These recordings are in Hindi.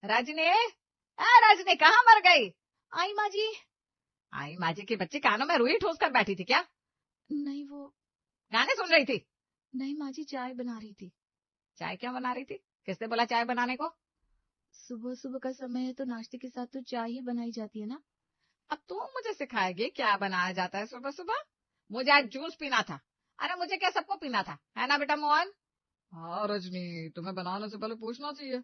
रजनी, रजनी कहाँ मर गई? आई माँ जी। आई माँ जी की बच्ची कानों में रुई ठूस कर बैठी थी क्या? नहीं, वो गाने सुन रही थी? नहीं माँ जी, चाय बना रही थी। चाय क्यों बना रही थी? किसने बोला चाय बनाने को? सुबह सुबह का समय है तो नाश्ते के साथ तो चाय ही बनाई जाती है ना। अब तू मुझे सिखाएगी क्या बनाया जाता है सुबह सुबह? मुझे आज जूस पीना था। अरे मुझे क्या, सबको पीना था, है ना बेटा मोहन? हाँ रजनी, तुम्हें बनाने से पहले पूछना चाहिए।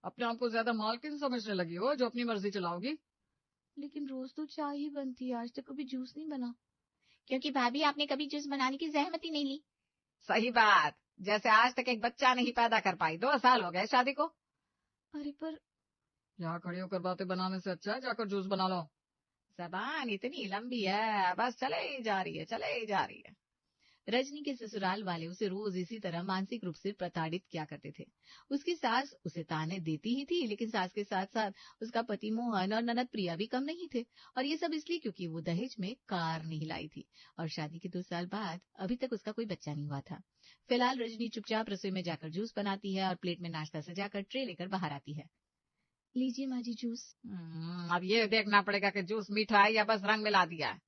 अपने आप को ज्यादा मालकिन समझने लगी हो जो अपनी मर्जी चलाओगी। लेकिन रोज तो चाय ही बनती है, आज तक कभी जूस नहीं बना। क्योंकि भाभी आपने कभी जूस बनाने की जहमत ही नहीं ली। सही बात, जैसे आज तक एक बच्चा नहीं पैदा कर पाई, 2 साल हो गए शादी को। अरे पर यहाँ खड़ी होकर बातें बनाने से अच्छा है जाकर जूस बना लो। जबान इतनी लंबी है, बस चले ही जा रही है, चले ही जा रही है। रजनी के ससुराल वाले उसे रोज इसी तरह मानसिक रूप से प्रताड़ित किया करते थे। उसकी सास उसे ताने देती ही थी, लेकिन सास के साथ साथ उसका पति मोहन और ननद प्रिया भी कम नहीं थे। और ये सब इसलिए क्योंकि वो दहेज में कार नहीं लाई थी और शादी के 2 साल बाद अभी तक उसका कोई बच्चा नहीं हुआ था। फिलहाल रजनी चुपचाप रसोई में जाकर जूस बनाती है और प्लेट में नाश्ता सजाकर ट्रे लेकर बाहर आती है। लीजिए माँ जी जूस। अब ये देखना पड़ेगा कि जूस मीठा है या बस रंग मिला दिया है।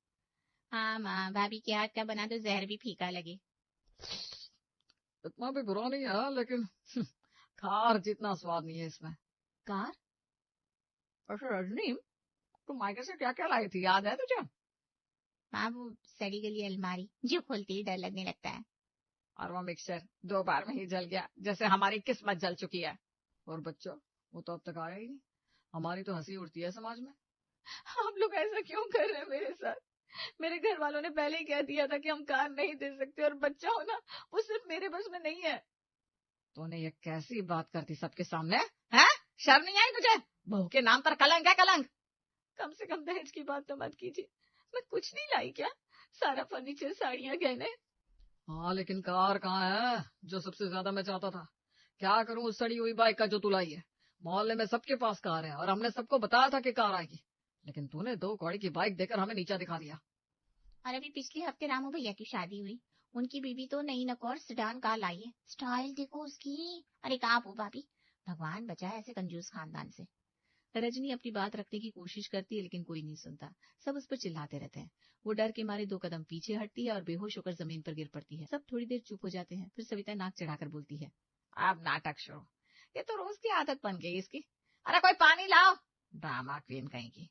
हाँ माँ, भाभी के हाथ का बना तो जहर भी फीका लगे। इतना भी बुरा नहीं है, लेकिन खार जितना स्वाद नहीं है इसमें। कार? अच्छा रजनी, तुम मायके से क्या क्या लाई थी, याद है तुझे? माँ, वो सड़ी गली अलमारी जो खोलते ही डर लगने लगता है। और वो मिक्सचर 2 बार में ही जल गया, जैसे हमारी किस्मत जल चुकी है। और बच्चा, वो तो अब तक आया ही नहीं। हमारी तो हंसी उड़ती है समाज में। आप लोग ऐसा क्यों कर रहे हैं मेरे साथ? मेरे घर वालों ने पहले ही कह दिया था कि हम कार नहीं दे सकते और बच्चा होना वो सिर्फ मेरे बस में नहीं है। तूने ये कैसी बात करती सबके सामने, है? शर्म नहीं आई तुझे? बहू के नाम पर कलंक है, कलंक। कम से कम दहेज की बात तो मत कीजिए। मैं कुछ नहीं लाई क्या? सारा फर्नीचर, साड़ियाँ, गहने। हाँ लेकिन कार कहाँ है जो सबसे ज्यादा मैं चाहता था? क्या करूं उस सड़ी हुई बाइक का जो तू लाई है? मोहल्ले में सबके पास कार है और हमने सबको बताया था कि कार आएगी, लेकिन तूने 2 कौड़ी की बाइक देकर हमें नीचा दिखा दिया। और अभी पिछले हफ्ते रामू भैया की शादी हुई, उनकी बीवी तो नई नकोर सिडान कार लाई है। स्टाइल देखो उसकी। अरे कहाँ हो भाभी, भगवान बचाए ऐसे कंजूस खानदान से। रजनी अपनी बात रखने की कोशिश करती है लेकिन कोई नहीं सुनता। सब उस पर चिल्लाते रहते हैं। वो डर के मारे 2 कदम पीछे हटती है और बेहोश होकर जमीन पर गिर पड़ती है। सब थोड़ी देर चुप हो जाते हैं, फिर सविता नाक चढ़ाकर बोलती है, अब नाटक शुरू। ये तो रोज की आदत बन गई इसकी। अरे कोई पानी लाओ, ड्रामा क्वीन कहीं की।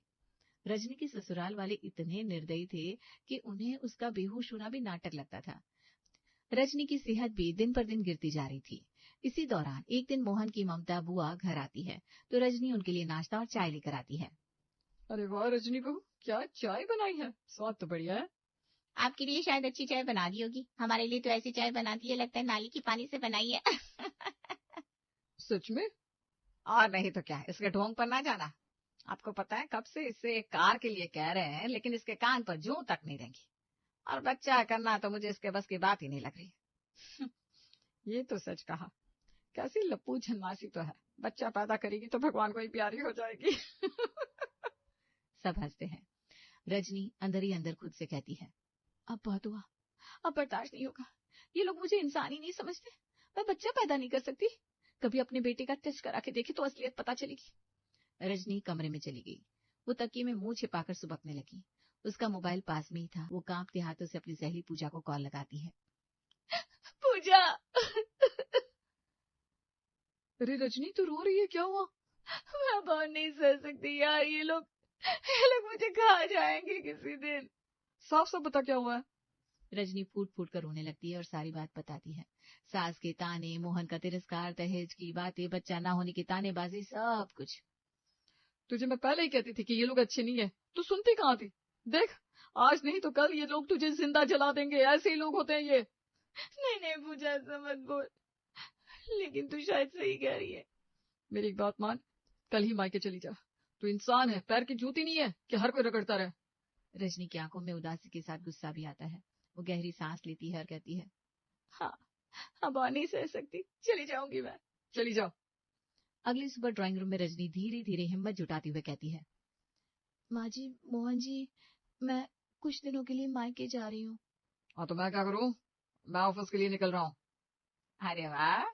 रजनी के ससुराल वाले इतने निर्दयी थे कि उन्हें उसका बेहोश होना भी नाटक लगता था। रजनी की सेहत भी दिन पर दिन गिरती जा रही थी। इसी दौरान एक दिन मोहन की ममता बुआ घर आती है तो रजनी उनके लिए नाश्ता और चाय लेकर आती है। अरे वाह रजनी बहू, क्या चाय बनाई है, स्वाद तो बढ़िया है। आपके लिए शायद अच्छी चाय बना दी होगी, हमारे लिए तो ऐसी चाय बनाती है लगता है नाली की पानी से बनाई है। सच में? और नहीं तो क्या, इसके ढोंग पर ना जाना। आपको पता है कब से इससे एक कार के लिए कह रहे हैं, लेकिन इसके कान पर जूं तक नहीं देंगी। और बच्चा करना तो मुझे इसके बस की बात ही नहीं लग रही। ये तो सच कहा। कैसी लप्पू झन्नासी तो है, बच्चा पैदा करेगी तो भगवान को ही प्यारी हो जाएगी। सब हंसते हैं। रजनी अंदर ही अंदर खुद से कहती है, अब बहुत हुआ, अब बर्दाश्त नहीं होगा। ये लोग मुझे इंसान ही नहीं समझते। मैं बच्चा पैदा नहीं कर सकती। कभी अपने बेटे का टेस्ट करा के देखे तो असलियत पता चलेगी। रजनी कमरे में चली गई। वो तकिए में मुंह छिपाकर सुबकने लगी। उसका मोबाइल पास में ही था। वो कांपते हाथों से अपनी सहेली पूजा को कॉल लगाती है। पूजा। अरे रजनी, तू रो रही है, क्या हुआ? मैं अब और नहीं सह सकती यार, ये लोग मुझे खा जाएंगे किसी दिन। साफ साफ बता क्या हुआ है। रजनी फूट फूट कर रोने लगती है और सारी बात बताती है। सास के ताने, मोहन का तिरस्कार, दहेज की बातें, बच्चा ना होने की तानेबाजी, सब कुछ। तुझे मैं पहले ही कहती थी कि ये लोग अच्छे नहीं है, तू सुनती कहाँ थी? देख, आज नहीं तो कल ये लोग तुझे जिंदा जला देंगे, ऐसे ही लोग होते हैं ये। नहीं नहीं पूजा, ऐसा मत बोल। लेकिन तू शायद सही कह रही है। मेरी एक बात मान, कल ही मायके चली जा। तू इंसान है, पैर की जूती नहीं है कि हर कोई रगड़ता रहे। रजनी की आंखों में उदासी के साथ गुस्सा भी आता है। वो गहरी सांस लेती है और कहती है, हाँ, अब और नहीं सह सकती, चली जाऊंगी मैं। चली जाओ। अगली सुबह ड्राइंग रूम में रजनी धीरे धीरे हिम्मत जुटाते हुए कहती है, माँ जी, मोहन जी, मैं कुछ दिनों के लिए मायके जा रही हूँ। हाँ तो मैं क्या करूं? मैं ऑफिस के लिए निकल रहा हूँ। अरे वाह,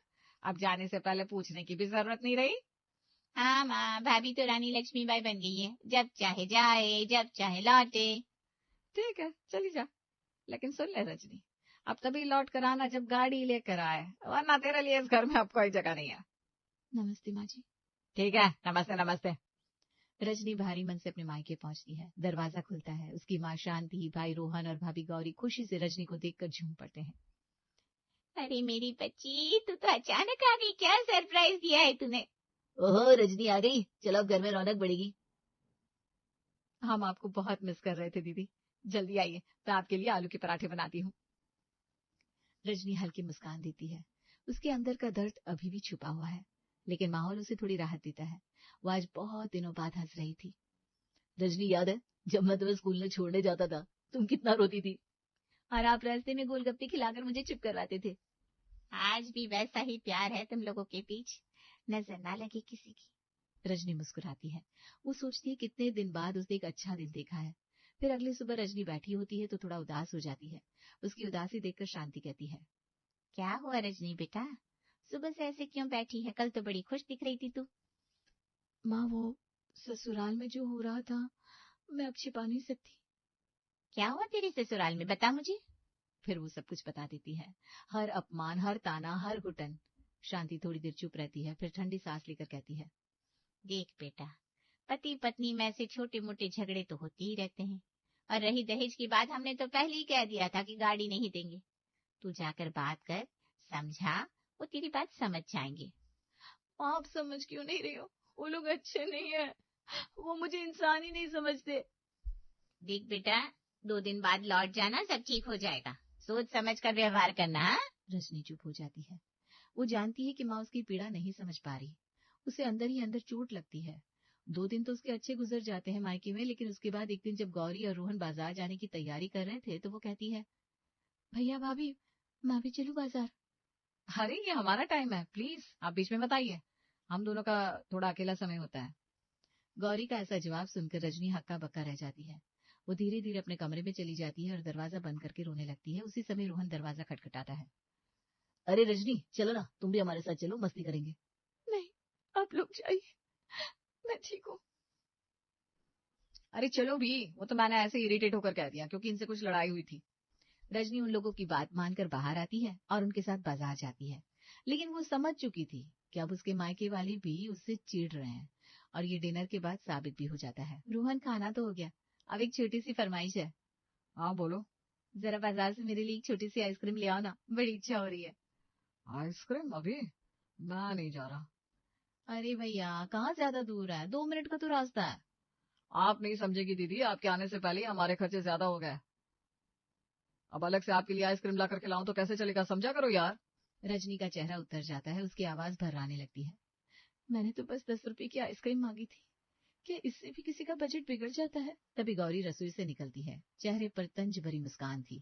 अब जाने से पहले पूछने की भी जरूरत नहीं रही। हाँ माँ, भाभी तो रानी लक्ष्मीबाई बन गई है, जब चाहे जाए जब चाहे लौटे। ठीक है, चली जा, लेकिन सुन ले रजनी, अब तभी लौट कर आना जब गाड़ी लेकर आए, वरना तेरे लिए इस घर में अब कोई जगह नहीं है। नमस्ते माँ जी। ठीक है, नमस्ते नमस्ते। रजनी भारी मन से अपने मायके पहुंचती है। दरवाजा खुलता है। उसकी माँ शांति, भाई रोहन और भाभी गौरी खुशी से रजनी को देखकर झूम पड़ते हैं। अरे मेरी बच्ची, तू तो अचानक आ गई, क्या सरप्राइज दिया है तूने? ओहो, रजनी आ गई, चलो अब घर में रौनक बढ़ेगी। हम आपको बहुत मिस कर रहे थे दीदी, जल्दी आइए, मैं आपके लिए आलू के पराठे बनाती हूँ। रजनी हल्की मुस्कान देती है। उसके अंदर का दर्द अभी भी छुपा हुआ है, लेकिन माहौल उसे थोड़ी राहत देता है। वो आज बहुत दिनों बाद हंस रही थी। रजनी, याद है जब मैं तुम्हें स्कूल में छोड़ने जाता था, तुम कितना रोती थी और आप रास्ते में गोलगप्पे खिलाकर मुझे चुप करवाते थे। आज भी वैसा ही प्यार है तुम लोगों के बीच, नजर ना लगे किसी की। रजनी मुस्कुराती है। वो सोचती है कितने दिन बाद उसने एक अच्छा दिन देखा है। फिर अगली सुबह रजनी बैठी होती है तो थोड़ा उदास हो जाती है। उसकी उदासी देखकर शांति कहती है, क्या हुआ रजनी बेटा, सुबह से ऐसे क्यों बैठी है? कल तो बड़ी खुश दिख रही थी तू। माँ, वो ससुराल में जो हो रहा था मैं अब छिपा नहीं सकती। क्या हुआ तेरे ससुराल में, बता मुझे। फिर वो सब कुछ बता देती है। हर अपमान, हर ताना, हर घुटन। शांति थोड़ी देर चुप रहती है, फिर ठंडी सांस लेकर कहती है, देख बेटा, पति पत्नी में ऐसे छोटे मोटे झगड़े तो होते ही रहते हैं, और रही दहेज की बात, हमने तो पहले ही कह दिया था कि गाड़ी नहीं देंगे। तू जाकर बात कर, समझा, वो तेरी बात समझ जाएंगे। आप समझ क्यों नहीं रही हो? वो लोग अच्छे नहीं है, वो मुझे इंसान ही नहीं समझते। देख बेटा, 2 दिन बाद लौट जाना, सब ठीक हो जाएगा, सोच समझ कर व्यवहार करना। हाँ? रजनी चुप हो जाती है। वो जानती है कि माँ उसकी पीड़ा नहीं समझ पा रही। उसे अंदर ही अंदर चोट लगती है। 2 दिन तो उसके अच्छे गुजर जाते हैं मायके में, लेकिन उसके बाद एक दिन जब गौरी और रोहन बाजार जाने की तैयारी कर रहे थे तो वो कहती है, भैया भाभी, मैं भी चलूं बाजार? अरे ये हमारा टाइम है, प्लीज आप बीच में बताइए, हम दोनों का थोड़ा अकेला समय होता है। गौरी का ऐसा जवाब सुनकर रजनी हक्का बक्का रह जाती है। वो धीरे धीरे अपने कमरे में चली जाती है और दरवाजा बंद करके रोने लगती है। उसी समय रोहन दरवाजा खटखटाता है। अरे रजनी, चलो ना, तुम भी हमारे साथ चलो, मस्ती करेंगे। नहीं, आप लोग जाइए, मैं ठीक हूँ। अरे चलो भी, वो तो मैंने ऐसे इरिटेट होकर कह दिया क्योंकि इनसे कुछ लड़ाई हुई थी। रजनी उन लोगों की बात मानकर बाहर आती है और उनके साथ बाजार जाती है, लेकिन वो समझ चुकी थी कि अब उसके मायके वाले भी उससे चिढ़ रहे हैं और ये डिनर के बाद साबित भी हो जाता है। रोहन, खाना तो हो गया, अब एक छोटी सी फरमाइश है। हाँ बोलो। जरा बाजार से मेरे लिए एक छोटी सी आइसक्रीम ले आओ ना, बड़ी इच्छा हो रही है। आइसक्रीम? अभी मैं नहीं जा रहा। अरे भैया, कहाँ ज्यादा दूर है, 2 मिनट का तो रास्ता है। आप नहीं समझेगी दीदी, आपके आने से पहले ही हमारे खर्चे ज्यादा हो गए। अब अलग से आपके लिए आइसक्रीम ला कर खिलाऊं तो कैसे चलेगा, समझा करो यार। रजनी का चेहरा उतर जाता है, उसकी आवाज भर्राने लगती है। मैंने तो बस 10 रुपए की आइसक्रीम मांगी थी, क्या इससे भी किसी का बजट बिगड़ जाता है? तभी गौरी रसोई से निकलती है। चेहरे पर तंज भरी मुस्कान थी।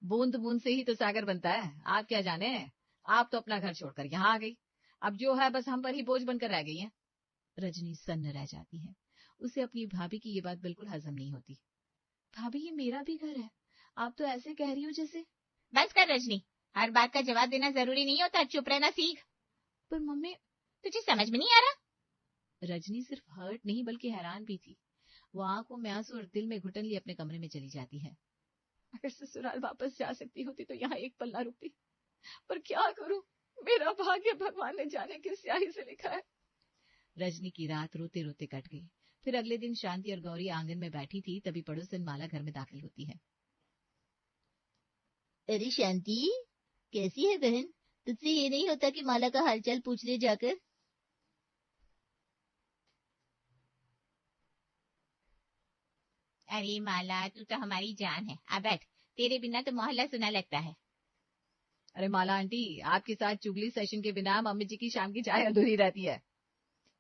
बूंद बूंद से ही तो सागर बनता है, आप क्या जाने। आप तो अपना घर छोड़कर यहाँ आ गई, अब जो है बस हम पर ही बोझ बनकर रह गई है। रजनी सन्न रह जाती है। उसे अपनी भाभी की ये बात बिल्कुल हजम नहीं होती। भाभी, ये मेरा भी घर है, आप तो ऐसे कह रही हो जैसे। बस कर रजनी, हर बात का जवाब देना जरूरी नहीं होता, चुप रहना सीख। पर मम्मी, तुझे समझ में नहीं आ रहा? रजनी सिर्फ हर्ट नहीं बल्कि हैरान भी थी। वो आंखों में आंसू और दिल में घुटन लिए अपने कमरे में चली जाती है। अगर ससुराल वापस जा सकती होती तो यहाँ एक पल ना रुकती, पर क्या करूं, मेरा भाग्य भगवान ने जाने किस स्याही से लिखा है। रजनी की रात रोते रोते कट गई। फिर अगले दिन शांति और गौरी आंगन में बैठी थी, तभी पड़ोसन माला घर में दाखिल होती है। अरे शांति, कैसी है बहन? तुझसे ये नहीं होता कि माला का हालचाल पूछ ले जाकर? अरे माला, तू तो हमारी जान है, आ बैठ, तेरे बिना तो मोहल्ला सुना लगता है। अरे माला आंटी, आपके साथ चुगली सेशन के बिना मम्मी जी की शाम की चाय अधूरी रहती है।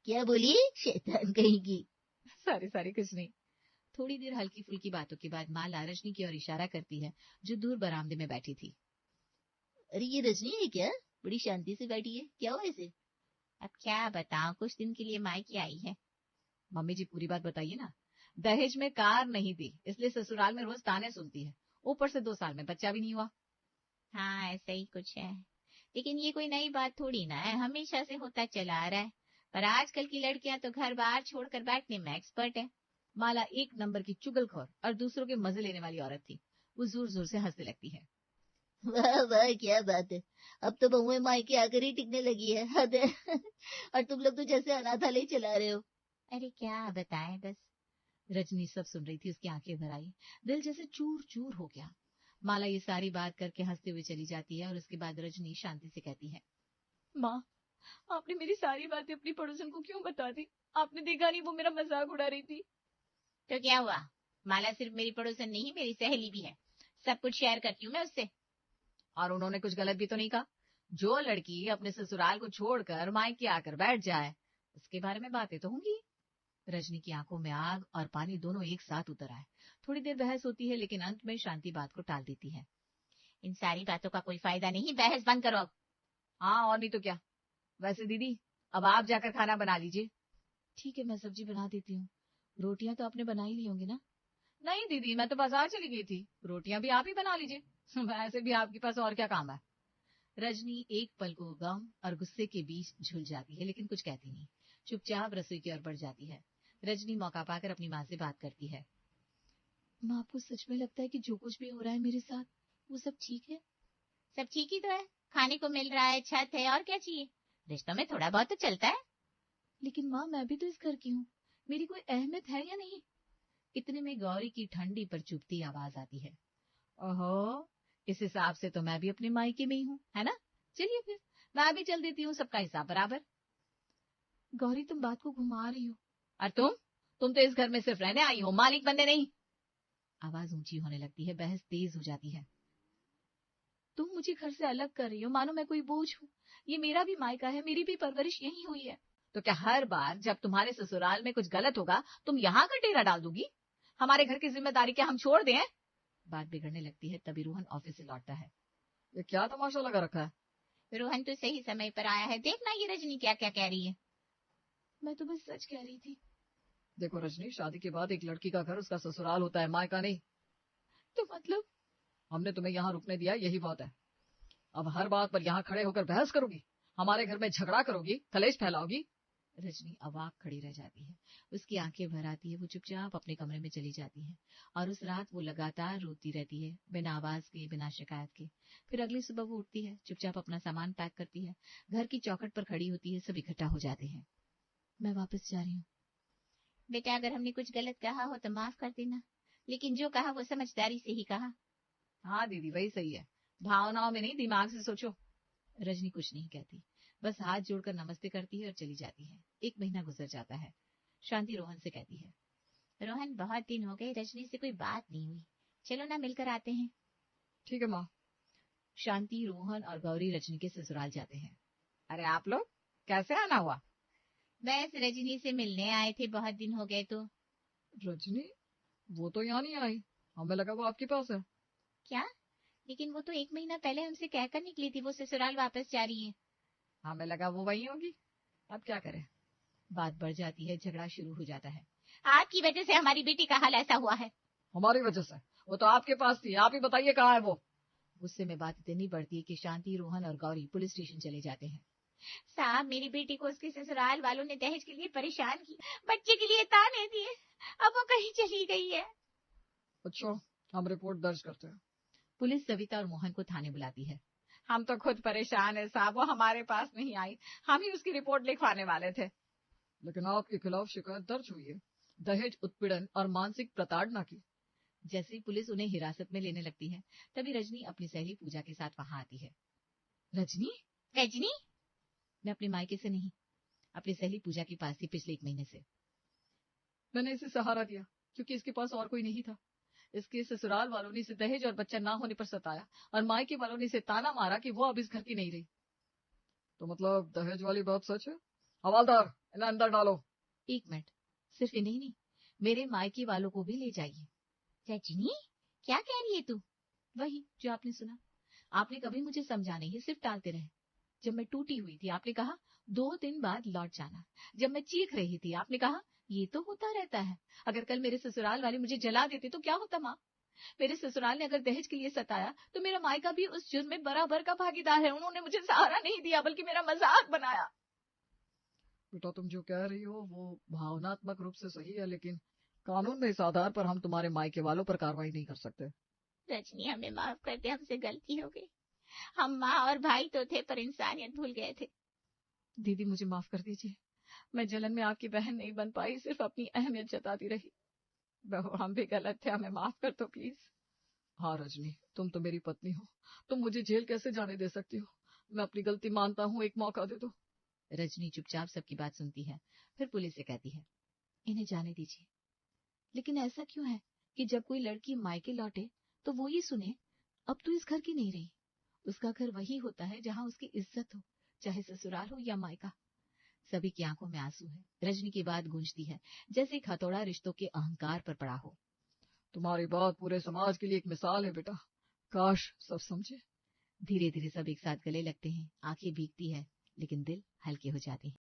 क्या बोली, शैतान कहेगी? सारी कुछ नहीं। थोड़ी देर हल्की फुल्की बातों के बाद माला रजनी की ओर इशारा करती है, जो दूर बरामदे में बैठी थी। अरे ये रजनी है क्या? बड़ी शांति से बैठी है, क्या हुआ इसे? अब क्या बताऊं, कुछ दिन के लिए मायके आई है। मम्मी जी पूरी बात बताइए ना। दहेज में कार नहीं दी, इसलिए ससुराल में रोज ताने सुनती है, ऊपर से 2 साल में बच्चा भी नहीं हुआ। हाँ ऐसा ही कुछ है, लेकिन ये कोई नई बात थोड़ी ना है, हमेशा से होता चला आ रहा है। पर आजकल की लड़कियां तो घर बार छोड़कर बैठने में एक्सपर्ट है। माला एक नंबर की चुगलखोर और दूसरों के मजे लेने वाली औरत थी। वो जोर जोर से हंसने लगती है। वाह वाह, क्या बात है। अब तो बहुएं मायके आकर ही टिकने लगी है, हद है। और तुम लोग तो जैसे अनाथालय चला रहे हो। अरे क्या बताएं बस। रजनी सब सुन रही थी, उसकी आंखें भर आई, दिल जैसे चूर चूर हो गया। माला ये सारी बात करके हंसते हुए चली जाती है और उसके बाद रजनी शांति से कहती है, माँ, आपने मेरी सारी बातें अपनी पड़ोसन को क्यों बता दी? आपने देखा नहीं वो मेरा मजाक उड़ा रही थी। तो क्या हुआ, माला सिर्फ मेरी पड़ोसन नहीं, मेरी सहेली भी है। सब कुछ शेयर करती हूँ मैं उससे। और उन्होंने कुछ गलत भी तो नहीं कहा? जो लड़की अपने ससुराल को छोड़कर मायके आकर बैठ जाए, उसके बारे में बातें तो होंगी। रजनी की आंखों में आग और पानी दोनों एक साथ उतर आए। थोड़ी देर बहस होती है, लेकिन अंत में शांति बात को टाल देती है। इन सारी बातों का कोई फायदा नहीं, बहस बंद करो अब। हाँ, और नहीं तो क्या। वैसे दीदी, अब आप जाकर खाना बना लीजिए। ठीक है, मैं सब्जी बना देती हूँ। रोटियां तो आपने बनाई नहीं होंगी ना? नहीं दीदी, मैं तो बाजार चली गई थी। रोटियां भी आप ही बना लीजिए। वैसे भी आपके पास और क्या काम है? रजनी एक पल को गम और गुस्से के बीच झुल जाती है, लेकिन कुछ कहती नहीं। चुपचाप रसोई की ओर बढ़ जाती है। रजनी मौका पाकर अपनी माँ से बात करती है। माँ, आपको सच में लगता है कि जो कुछ भी हो रहा है मेरे साथ, वो सब ठीक है? सब ठीक ही तो है, खाने को मिल रहा है, छत है, और क्या चाहिए। रिश्तों में थोड़ा बहुत तो चलता है। लेकिन माँ, मैं भी तो इस घर की हूँ, मेरी कोई अहमियत है या नहीं? इतने में गौरी की ठंडी पर चुभती आवाज आती है। ओहो, इस हिसाब से तो मैं भी अपने मायके में ही हूँ, है ना? चलिए फिर मैं भी चल देती हूँ, सबका हिसाब बराबर। गौरी, तुम बात को घुमा रही हो। और तुम तो इस घर में सिर्फ रहने आई हो, मालिक बनने नहीं। आवाज ऊंची होने लगती है, बहस तेज हो जाती है। तुम मुझे घर से अलग कर रही हो, मानो मैं कोई बोझ हूँ। ये मेरा भी मायका है, मेरी भी परवरिश यही हुई है। तो क्या हर बार जब तुम्हारे ससुराल में कुछ गलत होगा तुम यहाँ का डेरा डाल दोगी? हमारे घर की जिम्मेदारी क्या हम छोड़ दें? बात बिगड़ने लगती है, तभी रोहन ऑफिस से लौटता है। ये क्या तमाशा लगा रखा है? रोहन तो सही समय पर आया है, देखना ये रजनी क्या क्या कह रही है। मैं तो बस सच कह रही थी। देखो रजनी, शादी के बाद एक लड़की का घर उसका ससुराल होता है, मायका नहीं। तो मतलब हमने तुम्हें यहाँ रुकने दिया, यही बात है। अब हर बात पर यहाँ खड़े होकर बहस करोगी, हमारे घर में झगड़ा करोगी, कलेश फैलाओगी। रजनी अवाक खड़ी रह जाती है, उसकी आंखें भर आती है। वो चुपचाप अपने कमरे में चली जाती है और उस रात वो लगातार रोती रहती है, बिना आवाज के, बिना शिकायत के। फिर अगली सुबह वो उठती है, चुपचाप अपना सामान पैक करती है, घर की चौखट पर खड़ी होती है। सब इकट्ठा हो जाते हैं। मैं वापस जा रही हूँ। बेटा, अगर हमने कुछ गलत कहा हो तो माफ कर देना, लेकिन जो कहा वो समझदारी से ही कहा। हाँ दीदी, वही सही है, भावनाओं में नहीं, दिमाग से सोचो। रजनी कुछ नहीं कहती, बस हाथ जोड़कर नमस्ते करती है और चली जाती है। 1 महीना गुजर जाता है। शांति रोहन से कहती है, रोहन, बहुत दिन हो गए, रजनी से कोई बात नहीं हुई, चलो ना मिलकर आते हैं। ठीक है माँ। शांति, रोहन और गौरी रजनी के ससुराल जाते हैं। अरे आप लोग कैसे आना हुआ? बस रजनी से मिलने आए थे, बहुत दिन हो गए तो। रजनी? वो तो यहाँ नहीं आई, हमें लगा वो आपके पास है। क्या? लेकिन वो तो 1 महीना पहले हमसे कहकर निकली थी वो ससुराल वापस जा रही है। हमें लगा वो वही होगी। अब क्या करें? बात बढ़ जाती है, झगड़ा शुरू हो जाता है। आपकी वजह से हमारी बेटी का हाल ऐसा हुआ है। हमारी वजह से? वो तो आपके पास थी, आप ही बताइए कहाँ है वो। गुस्से में बात इतनी बढ़ती है कि शांति, रोहन और गौरी पुलिस स्टेशन चले जाते हैं। साहब, मेरी बेटी को उसके ससुराल वालों ने दहेज के लिए परेशान किया, बच्चे के लिए ताने दिए, अब वो कहीं चली गई है। अच्छा, हम रिपोर्ट दर्ज करते हैं। पुलिस सविता और मोहन को थाने बुलाती है। हम तो खुद परेशान है साहब, वो हमारे पास नहीं आई, हम ही उसकी रिपोर्ट लिखवाने वाले थे। लेकिन आपके खिलाफ शिकायत दर्ज हुई है, दहेज उत्पीड़न और मानसिक प्रताड़ना की। जैसे ही पुलिस उन्हें हिरासत में लेने लगती है, तभी रजनी अपनी सहेली पूजा के साथ वहां आती है। रजनी? रजनी? मैं अपने मायके से नहीं, अपनी सहेली पूजा के पास थी पिछले 1 महीने से। मैंने इसे सहारा दिया क्योंकि इसके पास और कोई नहीं था। इसके ससुराल वालों ने इसे दहेज और बच्चा ना होने पर सताया और मायके वालों ने इसे ताना मारा कि वो अब इस घर की नहीं रही। तो मतलब दहेज वाली बात सच है? हवालदार, इन्हें अंदर डालो। 1 मिनट, सिर्फ इन्हें नहीं, मेरे मायके वालों को भी ले जाइए। रजनी, क्या कह रही है तू? वही जो आपने सुना। आपने कभी मुझे समझा नहीं, सिर्फ टालते रहे। जब मैं टूटी हुई थी आपने कहा 2 दिन बाद लौट जाना। जब मैं चीख रही थी आपने कहा ये तो होता रहता है। अगर कल मेरे ससुराल वाले मुझे जला देते तो क्या होता माँ? मेरे ससुराल ने अगर दहेज के लिए सताया तो मेरा मायका भी उस जुर्म में बराबर का भागीदार है। उन्होंने मुझे सहारा नहीं दिया बल्कि मेरा मजाक बनाया। बेटा तुम जो कह रही हो वो भावनात्मक रूप से सही है, लेकिन कानून में इस आधार पर हम तुम्हारे मायके वालों पर कार्रवाई नहीं कर सकते। रजनी, हमें माफ कर दे, हमसे गलती हो गई। हम माँ और भाई तो थे, पर इंसानियत भूल गए थे। दीदी मुझे माफ कर दीजिए, मैं जलन में आपकी बहन नहीं बन पाई, सिर्फ अपनी अहमियत जताती रही। बहू हम भी गलत थे, हमें माफ कर दो प्लीज। हाँ रजनी, तुम तो मेरी पत्नी हो, तुम मुझे जेल कैसे जाने दे सकती हो? मैं अपनी गलती मानता हूँ, एक मौका दे दो। रजनी चुपचाप सबकी बात सुनती है, फिर पुलिस से कहती है, इन्हें जाने दीजिए। लेकिन ऐसा क्यों है कि जब कोई लड़की मायके लौटे तो वो ये सुने, अब तो इस घर की नहीं रही। उसका घर वही होता है जहाँ उसकी इज्जत हो, चाहे ससुराल हो या मायका। सभी की आंखों में आंसू है। रजनी की बात गूंजती है जैसे एक हथौड़ा रिश्तों के अहंकार पर पड़ा हो। तुम्हारी बात पूरे समाज के लिए एक मिसाल है बेटा, काश सब समझे। धीरे धीरे सब एक साथ गले लगते हैं, आंखें भीगती है लेकिन दिल हल्के हो जाते हैं।